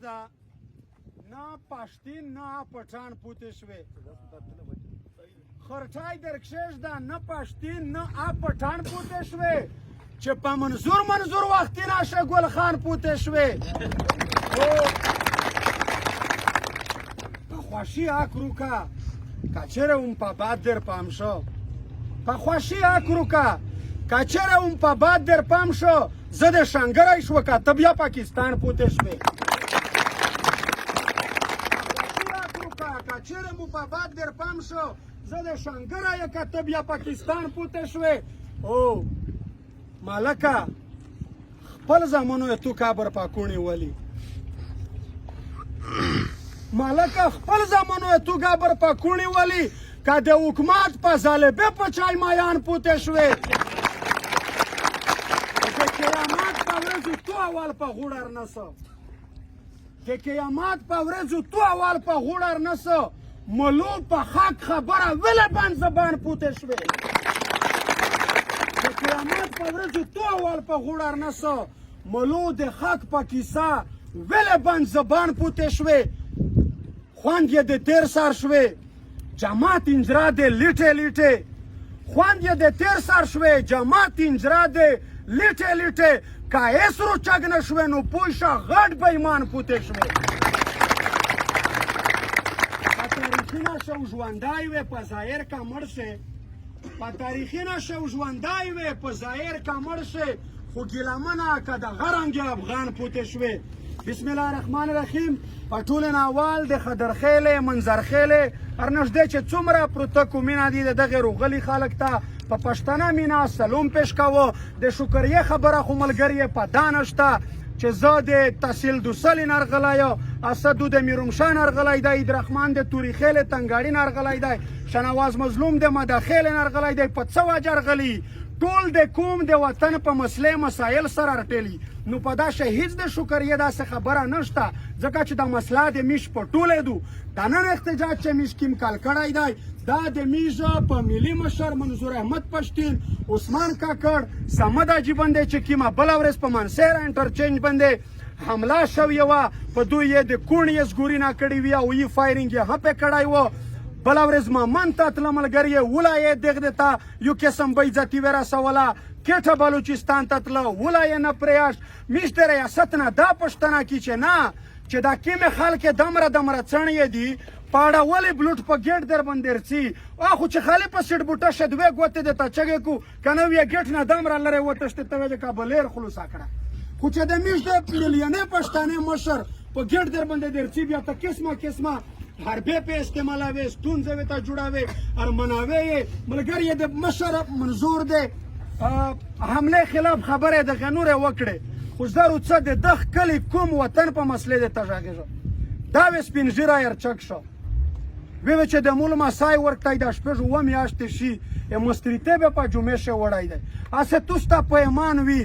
ده نه پښتین نه پټان پوتې شوې خرچای در کښېږده نه پښتین نه پټان پوتې شوې چې په منظور وختي ناشه ګل خان پوتې شوې په خوښي اکرو که چېرې وم په باد در پام شو په خوښي اکرو که چېرې وم په باد در پام شو زه د شنګری شوه که ته بیا پاکستان پوتې شوې چېرې مو په باد در پام شو زه د شنګری که ته بیا پاکستان پوتې شوې او مالکه خپل زامنو یې تو کابر پاکوڼې ولي مالکه خپل زامنو یې تو کابر پاکوڼې ولي که د حکومت په ظالبې په چای مایان پوتې شوې د قیامت په ورځو تو اول په غوړر نسه د قیامت په ورځو تو اول په غوړر نسه ملو په حق خبره ولې بند زبان پوتې شوې د قیامت په ورځو تو اول په غوړر نسه ملو د حق په کیسه ولې بند زبان پوتې شوې خوند یې د تیر سر شوې جماعت انجرا دې لیټې لیټې خوند یې د تیر سر شوې جماعت انجرا دې لیټې لیټې که اسرو چګ نه شوې نو پوه شه غټ بېمان پوتې شوې په تاریخي نشه ژوندی وې په ظاهر که مړ شې په تاریخي نشه ژوندی وې په ظاهر که مړ شې خو ګیلمنه که د غرنګې افغان پوتې شوې بسم الله الرحمن الرحیم په ټولو ناوال د خدرخیلې منظرخیلې هر نږدې چې څومره پروته کومینه دي د دغې روغلي خلک ته په پښتنه مینا سلام پیش کوه د شکریې خبره خو ملګري په دا نشته چې زه د تحصیل دوسلې نرغلی اسدو د میرومشاه نرغلی دی عیدرحمن د توریخیلې تنګاړي نرغلی دی شنواز مظلوم د مداخیلې نرغلی دی په څه وجه رغلي ټول د کوم د وطن په مسلې مسایل سره رټلي نو په دا هیڅ د شکریې داسې خبره نشته ځکه چې دا مسله د میش په ټولی دو دا نن احتجاج چې میش کیم کال کړی دی دا د میژ په ملي مشر منظور احمد پښتین عثمان کاکړ صمد حاجي باندې چې کیمه بله ورځ په منصیره انټرچینج باندې حمله شوې وه په دوی یې د کوڼ یې زګورینه کړې وي او یې فایرینګ یې هپې کړی و بله ورځ مامن ته تله ملګري یې ولایت دغدې ته یو قسم بېعزتي ورسوله کټه بلوچستان ته تله وله یې نه پرېښت میش د ریاست نه دا پوښتنه کړي چې نه چې دا کومې خلک یې دمره څڼې دي پاړه ولې بلوټ په ګیټ در باندې رڅي خو چې خالي په سیټ بوټه شه دوې ګوتې د ته چغې کو که نه ویې ګیټ نه دمره لرې وتښتې ته ویې کابلیر خلوصه کړه خو چې د میش د میلیونې پښتانې مشر په ګیټ در باندې درڅي بیا ته قسمه حربې په استعمالوي ستونزې ورته جوړوي ارمناوي یې ملګری یې د مشر منظور دی حمله خلاف خبره د غنور وکړي خو زرو څه د دغ کلی کوم وطن په مسلې د تژاګه دا وې سپین ژیره یرچک شو وی چې د مول مسای ورکتای د شپږ و میاشتې شي مستریته به په جمعې شه وړای دی اسه توستا په ایمان وی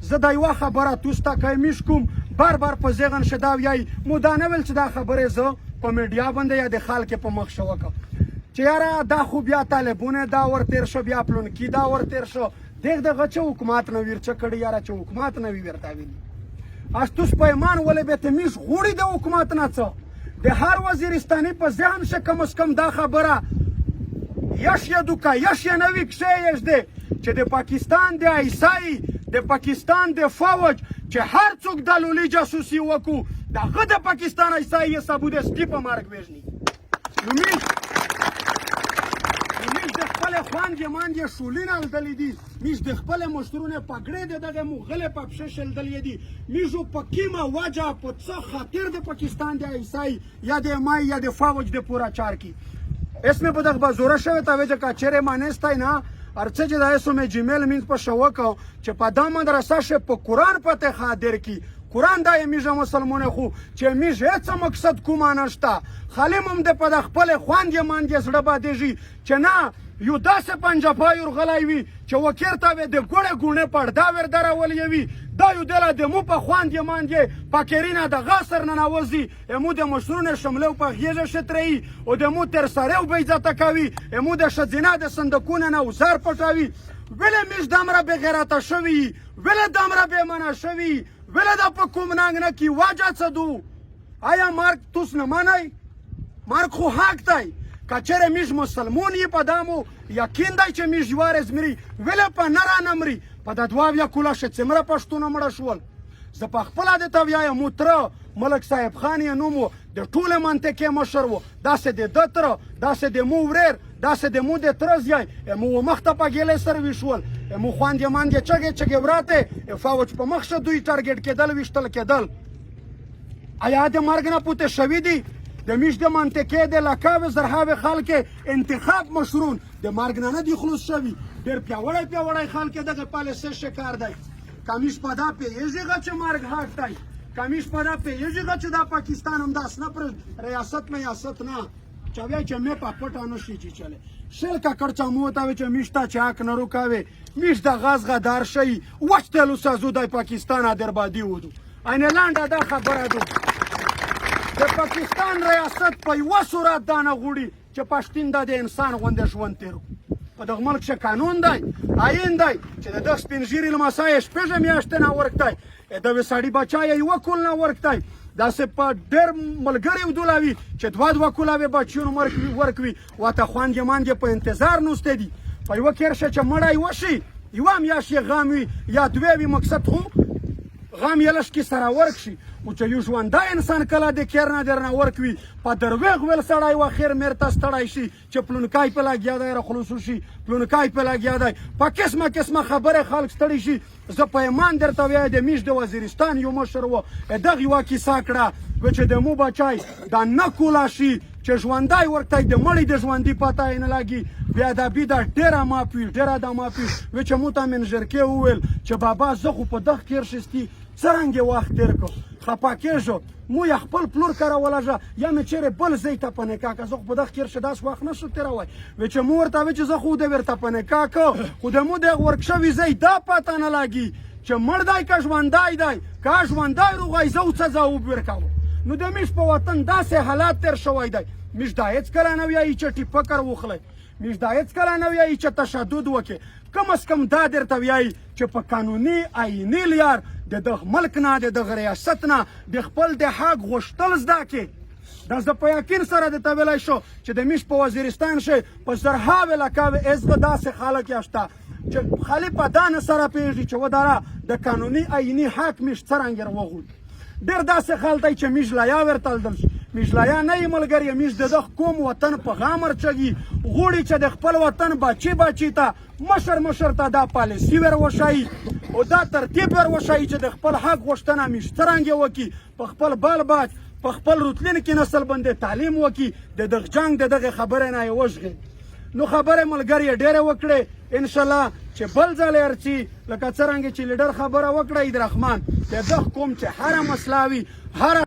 زه دا یو خبره توستا کایمیش کوم بار په زیغن شدا وی مودانه ول چې دا خبره زه په میډیا باندې یا د خلک په مخ شو وکړه چې یاره دا خو بیا طالبونه دا ورتیر شو بیا پلونکی دا ورتیر شو دغه چې حکومت نه ویرچ کړي یاره چې حکومت نه ورته ویلي استوس پیمان ولې به تمیش غوړي د حکومت نه څه د هر وزیرستاني په ذهن شه کم از کم دا خبره یش یدوکا یش نوی کشه یش ده چې د پاکستان د ایسای د پاکستان د فوج چې هر څوک د لولي جاسوسي وکړو دغه د پاکستان ایسای یې ثبوت سپی په مرګ وژني نو میش د خپل خوانجې مانجې شولین الدلې دي میش د خپل مشترونه پګړې د دغه مغلې په پښه شلدلې دي میشو په کیمه وجه په څه خاطر د پاکستان د ایسای یا د مای یا د فوج د پورا چار کی اسمه په دغه زوره شوی ته وجه کا چیرې مانستای نه ارڅه چې د اسو مې جیمیل مینځ په شوکو چې په دا مدرسه شه په قران پته خاطر کی قرآن دا میژه مسلمانه خو چې میژه هیڅ مقصد کومه نشته خالی مم د په خپل خوانجې مانجې زړه بادېږي چې نه یو داسې پنجابی ورغلی وي چې وکیر ته د ګوړې ګوڼې پړدا ور درولې وي دا یو دله د مو په خوانجې مانجې پاکرینه د غاسر ننوځي مو د مشرونه شملو په غیږه شتري او د مو تر سره او بېعزته کوي مو د ښځینه د صندوقونه نه وزار پټوي ولې میش دمره بې غیرته شوي ولې دمره بې منع شوي ولې دا په کوم ننګ نه کې واجه څه دو آیا مرگ توس نه منئ مرگ خو حق دی که چیرې میږ مسلمون یې په دا مو یقین دی چې میږ یوارې مري ولې په نه رانه مري په د دوه اویا کاله چې څومره پښتونه مړه شول زه په خپله درته وایم مو تره ملک صاحب خان یې نوم و د ټولې منطقې مشر و داسې د ده تره داسې د مو وریر داسې د مو د تره زیی مو مخته په ګیلې سره ویشول مو خواندې ماندې چغې چغې وراتې فوج په مخ شه دوی ټارګېټ کېدل ویشتل کېدل آیا د مرګ نه پوته شوي دي د میش د منطقې د لکاوې زرهاوې خلک انتخاب مشرون د مرګ نه دي خلوص شوي ډېر پیاوړی پیاوړی خلک دغه پالیسۍ شکار دی کمیش په دا پوهېږي چې مرګ حق دی کمیش په دا پوهېږي چې دا پاکستان همداس نه پر ریاست میاست نه چا وایي چې مې په پټه نشي چې چلے شل ککړ چا مو ته چې میشته چې حق نه روکاوي میش د غاز غدار شي وچتلو سازو د پاکستان دربادي ودو اینه لانډه دا خبره ده د پاکستان ریاست په یوه صورت دا نه غواړي چې پښتون د انسان غوندې ژوند تېر په دغه ملک ښه قانون دی آیین دی چې د دغه سپین ږیري لمسی یې شپږه میاشتې نه ورک دی د یوه سړي بچی یې یوه کول نه ورک دی داسې په ډېر ملګري ودولاوي چې دوه کولوې بچیونو ورکوي واته خویندې ماندې په انتظار نوستی دي په یوه کرښه چې مړی وشي یوه میاشت یې غم وي یا دوې وي مقصد خو غم یې لږ کې سره ورک شي خو چې یو ژوندی انسان کله د کیر نه درنه ورک وي په درویغ ویل سړی و خیر مېرته ستړی شي چې پلونکی په لګیا دی راخلوص وشي پلونکی په لګیا دی په قسمه قسمه خبرې خلک ستړي شي زه په ایمان درته وایم د میش د وزیرستان یو مشر و دغه یوه کیسه کړه چې د مو بچی دا نه کولا شي چې ژوندی ورته د مړي د ژوندي پته یې نه لګي بیادبي ده ډېره معاف وي ډېره ده معاف وي چې مو ته منژرکې وویل چې بابا زه خو په دغه کېرشستي څرنګه وخت تیر کړو خپه کېږو مو یا خپل پلور کراوله یا مې چیرې بل ځای ته په نکاح که زه خو په دغه کېرشه داسې وخت نه شو تېروی چې مو ورته وایي چې زه خو د ورته په نکاح که خو د مو دغه ورک شوي ځای دا پته نه لګي چې مړ دی که ژوندی دی که ژوندی روغی زه څه ځواب ورکوم نو د میش په وطن داسې حالات تېر شوی دی میش دا هېڅکله نه وایي چې ټیپکر وخلی میش دا هېڅکله نه وایي چې تشدد وکړي کم از کم دا درته وایي چې په قانوني آییني لیار د دغه ملک نه د دغه ریاست نه د خپل د حق غوښتل زده کړي دا زه په یقین سره درته ویلی شو چې د میش په وزیرستان شي په زرهاوې لکاوې عزغه داسې خلک یې شته چې خالي په دا نه سره پوهېږي چې وداره د قانوني آییني حق میش څرنګه وغوړي ډېر داسې خلک دی چې میش لایا ورتلدل شي میش لایا نه یې ملګری میش د دغه کوم وطن په غام ورچږي غواړي چې د خپل وطن بچي ته مشر ته دا پالیسي ور وښایي او دا ترتیب ور وښایي چې د خپل حق غوښتنه میش څرنګه وکړي په خپل بال باج په خپل رتلین کې نسل باندې تعلیم وکړي د دغه جنګ د دغه خبرې نه یې وژغي نو خبرې ملګري ډېرې وکړې انشاءالله چې بل ځل یې ارڅي لکه څرنګه چې لیډر خبره وکړه عید رحمان د دغه قوم چې هره مسله وي هره